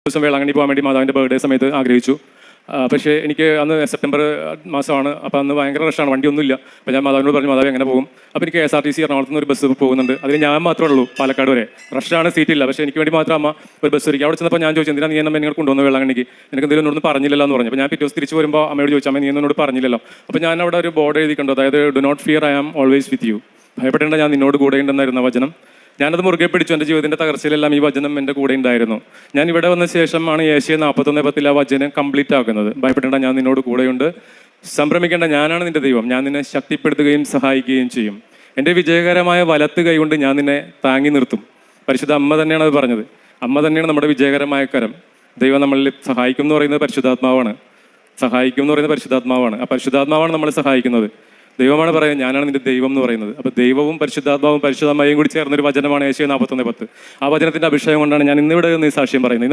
ദിവസം വേളാങ്കണ്ണി പോകാൻ വേണ്ടി മാതാവിൻ്റെ ബർത്ത്ഡേ സമയത്ത് ആഗ്രഹിച്ചു. പക്ഷേ എനിക്ക് അന്ന് സെപ്റ്റംബർ മാസമാണ്. അപ്പോൾ അന്ന് ഭയങ്കര റഷാണ്, വണ്ടിയൊന്നുമില്ല. അപ്പോൾ ഞാൻ മാതാവിനോട് പറഞ്ഞു, മാതാവ് എങ്ങനെ പോകും? അപ്പോൾ എനിക്ക് KSRTC എറണാകുളത്ത് നിന്ന് ഒരു ബസ് പോകുന്നുണ്ട്. അതിൽ ഞാൻ മാത്രമേ ഉള്ളൂ പാലക്കാട് വരെ. റഷാണ്, സീറ്റില്ല. പക്ഷേ എനിക്ക് വേണ്ടി മാത്രം അമ്മ ഒരു ബസ് ഒരുക്കി. അവിടെ ചെന്നപ്പോൾ ഞാൻ ചോദിച്ചു, എന്തിനാണ് നീ എന്നെ നിങ്ങൾ കൊണ്ടുവന്ന് വേളാങ്കണ്ണിക്ക്? എനിക്ക് എന്തെങ്കിലും എന്നോട് പറഞ്ഞില്ലല്ലോ എന്ന് പറഞ്ഞു. അപ്പോൾ ഞാൻ പിറ്റേ ദിവസം തിരിച്ച് വരുമ്പോൾ അമ്മയോട് ചോദിച്ചു, അമ്മ നീ എന്നോട് പറഞ്ഞില്ലല്ലോ. അപ്പോൾ ഞാൻ അവിടെ ഒരു ബോർഡ് എഴുതിക്കണ്ടു, അതായത് do not fear, I am always with you. ഭയപ്പെടേണ്ട, ഞാൻ നിന്നോട് കൂടെ ഉണ്ടെന്നായിരുന്ന വചനം. ഞാനത് മുറുകെ പിടിച്ചു. എൻ്റെ ജീവിതത്തിൻ്റെ തകർച്ചയിലെല്ലാം ഈ വചനം എൻ്റെ കൂടെ ഉണ്ടായിരുന്നു. ഞാൻ ഇവിടെ വന്ന ശേഷമാണ് ഏഷ്യ 41:10 ആ വചനം കംപ്ലീറ്റ് ആക്കുന്നത്. ഭയപ്പെടേണ്ട, ഞാൻ നിന്നോട് കൂടെയുണ്ട്. സംഭ്രമിക്കേണ്ട, ഞാനാണ് നിൻ്റെ ദൈവം. ഞാൻ നിന്നെ ശക്തിപ്പെടുത്തുകയും സഹായിക്കുകയും ചെയ്യും. എൻ്റെ വിജയകരമായ വലത്ത് കൈകൊണ്ട് ഞാൻ നിന്നെ താങ്ങി നിർത്തും. പരിശുദ്ധ അമ്മ തന്നെയാണ് അത് പറഞ്ഞത്. അമ്മ തന്നെയാണ് നമ്മുടെ വിജയകരമായ കരം. ദൈവം നമ്മളിൽ സഹായിക്കും എന്ന് പറയുന്നത് പരിശുദ്ധാത്മാവാണ്. സഹായിക്കും എന്ന് പറയുന്നത് പരിശുദ്ധാത്മാവാണ്. ആ പരിശുദ്ധാത്മാവാണ് നമ്മളെ സഹായിക്കുന്നത്. ദൈവമാണ് പറയുന്നത്, ഞാനാണ് നിന്റെ ദൈവം എന്ന് പറയുന്നത്. അപ്പോൾ ദൈവവും പരിശുദ്ധാത്മാവും പരിശുദ്ധമ്മയും കൂടി ചേർന്നൊരു വചനമാണ് ഏഷ്യ 41:10. ആ വചനത്തിൻ്റെ അഭിഷേകം കൊണ്ടാണ് ഞാൻ ഇന്നിവിടെ നിന്ന് ഈ സാക്ഷ്യം പറയുന്നത്.